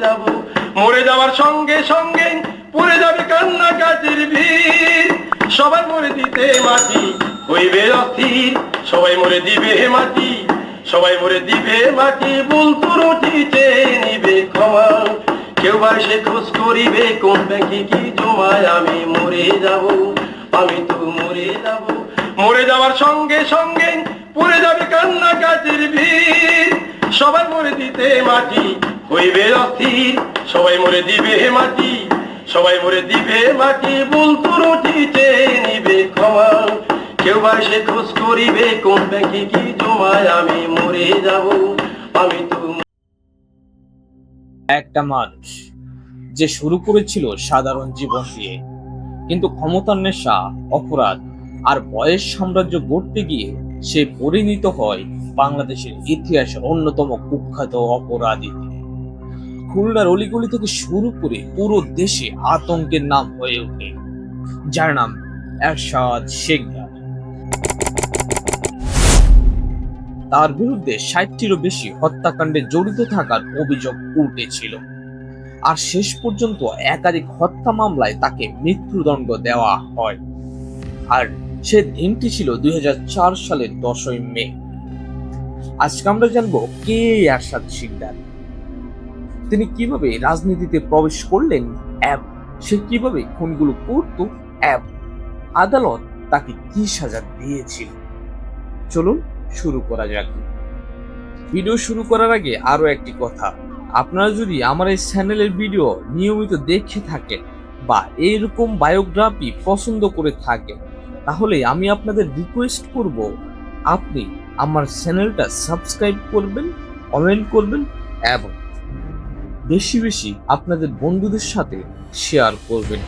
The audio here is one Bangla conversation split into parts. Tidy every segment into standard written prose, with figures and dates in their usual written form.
যাব মরে যাওয়ার সঙ্গে সঙ্গে পড়ে যাবে কান্না কাজের ভিড়, সবাই মরে দিতে মাটি হইবে অস্থির, সবাই মরে দিবে মাটি, সবাই মরে দিবে মাটি, ভুল ত্রুটি চেয়ে নিবে ক্ষমা, কেউ বা সে খোঁজ করিবে কোন ব্যাংকে কি জমায়, আমি মরে যাব, আমি তো মরে যাব, মরে যাওয়ার সঙ্গে সঙ্গে পড়ে যাবে কান্না কাজের ভিড়, সবাই মরে দিতে মাটি হইবে অস্থির, সবাই মরে দিবে মাটি, সবাই মরে দিবে মাটি, ভুল ত্রুটি চেয়ে নিবে ক্ষমা, কেউ বা সে খোঁজ করিবে কোন ব্যাংকে কি জমায়, আমি মরে যাব, আমি তো। একটা মানুষ যে শুরু করেছিল সাধারণ জীবন দিয়ে, কিন্তু ক্ষমতার নেশা, অপরাধ আর বয়স সাম্রাজ্য গড়তে গিয়ে সে পরিণত হয় বাংলাদেশের ইতিহাসের অন্যতম কুখ্যাত অপরাধী। খুলনার অলিগলি থেকে শুরু করে পুরো দেশে আতঙ্কের নাম হয়ে ওঠে, যার নাম এরশাদ শিকদার। তার বিরুদ্ধে ৬০টিরও বেশি হত্যাকাণ্ডে জড়িত থাকার অভিযোগ উঠেছিল, আর শেষ পর্যন্ত একাধিক হত্যা মামলায় তাকে মৃত্যুদণ্ড দেওয়া হয়। আর সে দিনটি ছিল ২০০৪ সালের ১০ই মে। আজকে আমরা জানবো কে এরশাদ শিকদার, তিনি কিভাবে রাজনীতিতে প্রবেশ করলেন, সে কিভাবে খুনগুলো করত, আদালত তাকে কি সাজা দিয়েছিল। চলুন শুরু করা যাক। ভিডিও শুরু করার আগে আরো একটি কথা, আপনারা যদি আমার এই চ্যানেলের ভিডিও নিয়মিত দেখে থাকেন বা এইরকম বায়োগ্রাফি পছন্দ করে থাকেন, তাহলে আমি আপনাদের রিকোয়েস্ট করব আপনি আমার চ্যানেলটা সাবস্ক্রাইব করবেন, কমেন্ট করবেন এবং বেশি বেশি আপনাদের বন্ধুদের সাথে শেয়ার করবেন।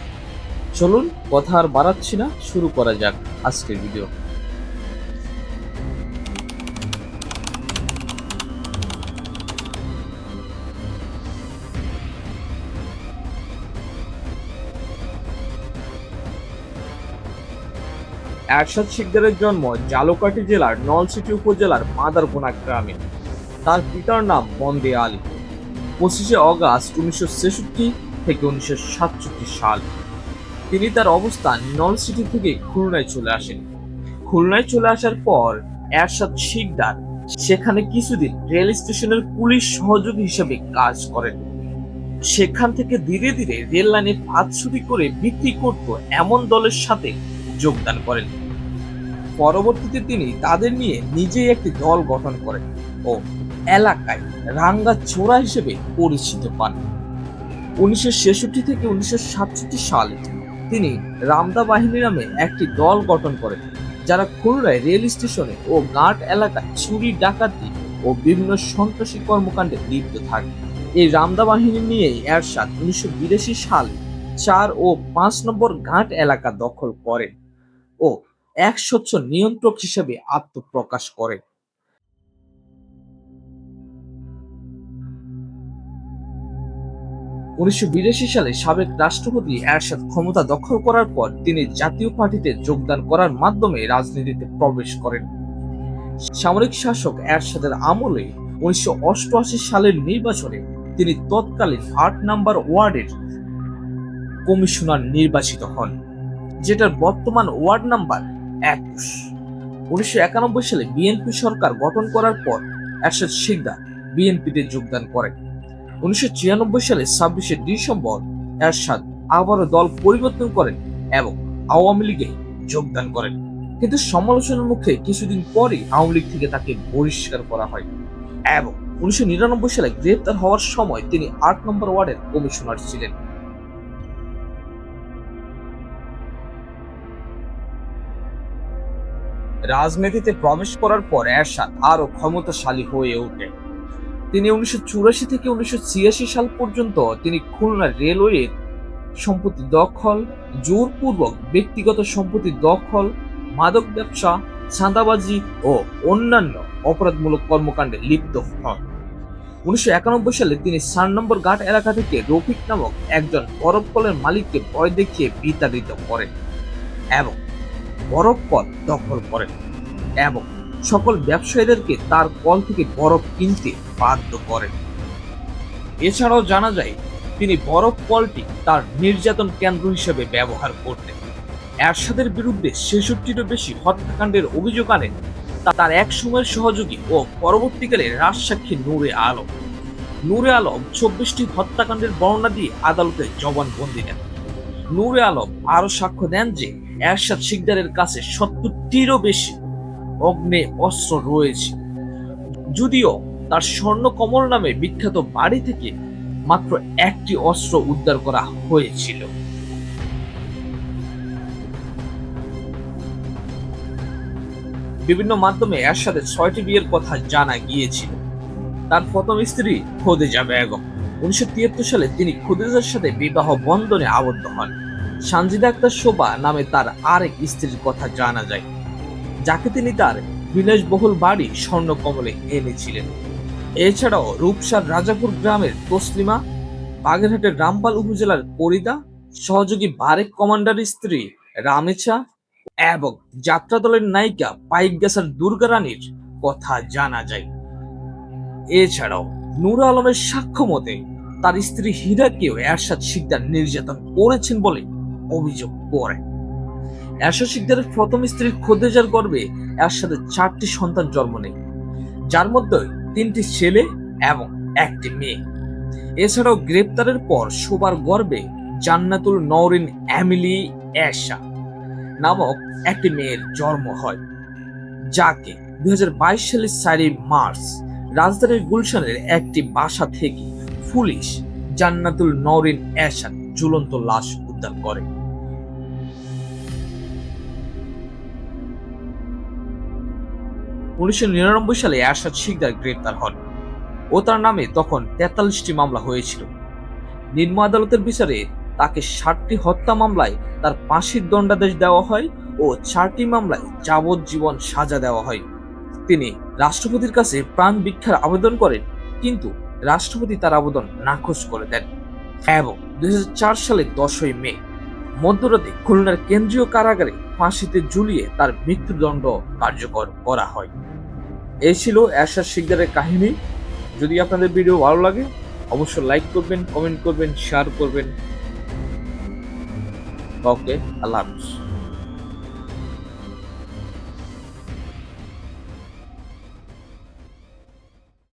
চলুন কথা আর বাড়াচ্ছি না, শুরু করা যাক আজকের ভিডিও। এরশাদ শিকদারের জন্ম ঝালকাঠি জেলার নলছিটি উপজেলার মাদারগোনা গ্রামে। তার পিতার নাম বন্দে আলী। ২৫শে অগাস্ট ১৯৬৬ থেকে ১৯৬৭ সাল তিনি তার অবস্থান নলছিটি থেকে খুলনায় চলে আসেন। খুলনায় চলে আসার পর এরশাদ শিকদার সেখানে কিছুদিন রেল স্টেশনের পুলিশ সহযোগী হিসেবে কাজ করেন। সেখান থেকে ধীরে ধীরে রেল লাইনে পাত চুরি করে বিক্রি করত এমন দলের সাথে যোগদান করেন। পরবর্তীতে তিনি তাদের নিয়ে নিজেই একটি দল গঠন করেন ও এলাকায় রাঙ্গা চোরা হিসেবে পরিচিত পান। ১৯৬৬ থেকে ১৯৬৭ সালে তিনি রামদা বাহিনী নামে একটি দল গঠন করেন, যারা খুলনায় রেল স্টেশনে ও ঘাট এলাকায় চুরি, ডাকাতি ও বিভিন্ন সন্ত্রাসী কর্মকাণ্ডে লিপ্ত থাকে। এই রামদা বাহিনী নিয়েই এরশাদ ১৯৮২ সালে ৪ ও ৫ নম্বর ঘাট এলাকা দখল করেন ও এক স্বচ্ছ নিয়ন্ত্রক হিসেবে আত্মপ্রকাশ করে। ১৯৮২ সালে সাবেক রাষ্ট্রপতি এরশাদ ক্ষমতা দখল করার পর তিনি জাতীয় পার্টিতে যোগদান করার মাধ্যমে রাজনীতিতে প্রবেশ করেন। সামরিক শাসক এরশাদের আমলে ১৯৮৮ সালের নির্বাচনে তিনি তৎকালীন ৮ নম্বর ওয়ার্ডের কমিশনার নির্বাচিত হন, যেটার বর্তমান ওয়ার্ড নাম্বার ২১। ১৯৯১ সালে বিএনপি সরকার গঠন করার পর এরশাদ শিকদার বিএনপিতে যোগদান করেন। ১৯৯৬ সালে ২৬শে ডিসেম্বর এরশাদ আবারও দল পরিবর্তন করেন এবং আওয়ামী লীগে যোগদান করেন, কিন্তু সমালোচনার মুখে কিছুদিন পরেই আওয়ামী লীগ থেকে তাকে বহিষ্কার করা হয় এবং ১৯৯৯ সালে গ্রেপ্তার হওয়ার সময় তিনি ৮ নম্বর ওয়ার্ডের কমিশনার ছিলেন। রাজনীতিতে প্রবেশ করার পর এরশাদ আরো ক্ষমতাশালী হয়ে ওঠেন। তিনি ১৯৮৪ থেকে ১৯৮৬ সাল পর্যন্ত তিনি খুলনা রেলওয়ের সম্পত্তি দখল, জোরপূর্বক ব্যক্তিগত সম্পত্তি দখল, মাদক ব্যবসা, চাঁদাবাজি ও অন্যান্য অপরাধমূলক কর্মকাণ্ডে লিপ্ত হন। ১৯৯১ সালে তিনি ৪ নম্বর ঘাট এলাকা থেকে রফিক নামক একজন বরফ কলের মালিককে ভয় দেখিয়ে বিতাড়িত করেন এবং বরফ কল দখল করেন এবং সকল ব্যবসায়ীদেরকে তার কল থেকে বরফ কিনতে বাধ্য করেন। এছাড়াও জানা যায় তিনি বরফ কলটি তার নির্যাতন কেন্দ্র হিসেবে ব্যবহার করতেন। এরশাদের বিরুদ্ধে ৬৬টিরও বেশি হত্যাকাণ্ডের অভিযোগ আনেন তার এক সময়ের সহযোগী ও পরবর্তীকালে রাজসাক্ষী নূরে আলম। নূরে আলম ২৪টি হত্যাকাণ্ডের বর্ণনা দিয়ে আদালতে জবানবন্দি দেন। নূরে আলম আরো সাক্ষ্য দেন যে এরশাদ শিকদারের কাছে ৭০টিরও বেশি অগ্নে অস্ত্র রয়েছে, যদিও তার স্বর্ণ কমল নামে বিখ্যাত বাড়ি থেকে মাত্র একটি অস্ত্র উদ্ধার করা হয়েছিল। বিভিন্ন মাধ্যমে এরশাদের ৬টি বিয়ের কথা জানা গিয়েছিল। তার প্রথম স্ত্রী খোদেজা বেগম। ১৯৭৩ সালে তিনি খোদেজার সাথে বিবাহ বন্ধনে আবদ্ধ হন। সানজিদা আক্তার শোভা নামে তার আরেক স্ত্রীর কথা জানা যায়, যাকে তিনি তার বিলাসবহুল বাড়ি স্বর্ণকমলে এনেছিলেন। এছাড়াও রূপসার রাজাপুর গ্রামের তসলিমা, বাগেরহাটের রামপাল উপজেলার করিদা, সহযোগী বারেক কমান্ডারের স্ত্রী রামেছা এবং যাত্রা দলের নায়িকা পাইকগাছার দুর্গা রানীর কথা জানা যায়। এছাড়াও নূর আলমের সাক্ষ্য মতে তার স্ত্রী হীরাকেও এরশাদ শিকদার নির্যাতন করেছেন বলে অভিযোগ করে। এরশাদ শিকদারের প্রথম স্ত্রী খোদেজার গর্ভে এরশাদের ৪টি সন্তান জন্ম নেয়, যার মধ্যে ৩টি ছেলে এবং ১টি মেয়ে। এছাড়াও গ্রেপ্তারের পর শোভার গর্ভে জান্নাতুল নওরিন এমিলি এশা নামক একটি মেয়ের জন্ম হয়, যাকে ২০২২ সালের ৪ মার্চ রাজধানীর গুলশানের একটি বাসা থেকে পুলিশ জান্নাতুল নওরিন এশার ঝুলন্ত লাশ উদ্ধার করে। উনিশশো ৯৯ সালে এরশাদ শিকদার গ্রেপ্তার হন ও তার নামে তখন ৪৩টি মামলা হয়েছিল। নিম্ন আদালতের বিচারে তাকে ৬০টি হত্যা মামলায় তার ফাঁসির দণ্ডাদেশ দেওয়া হয় ও ৪টি মামলায় যাবজ্জীবন সাজা দেওয়া হয়। তিনি রাষ্ট্রপতির কাছে প্রাণ ভিক্ষার আবেদন করেন, কিন্তু রাষ্ট্রপতি তার আবেদন নাকচ করে দেন এবং ২০০৪ সালের ১০ই মে মধ্যরাতে খুলনার কেন্দ্রীয় কারাগারে ফাঁসিতে ঝুলিয়ে তার মৃত্যুদণ্ড কার্যকর করা হয়। এই ছিল এরশাদ শিকদারের কাহিনী। যদি আপনাদের ভিডিও ভালো লাগে অবশ্যই লাইক করবেন, কমেন্ট করবেন, শেয়ার করবেন। ওকে, আল্লাহ হাফেজ।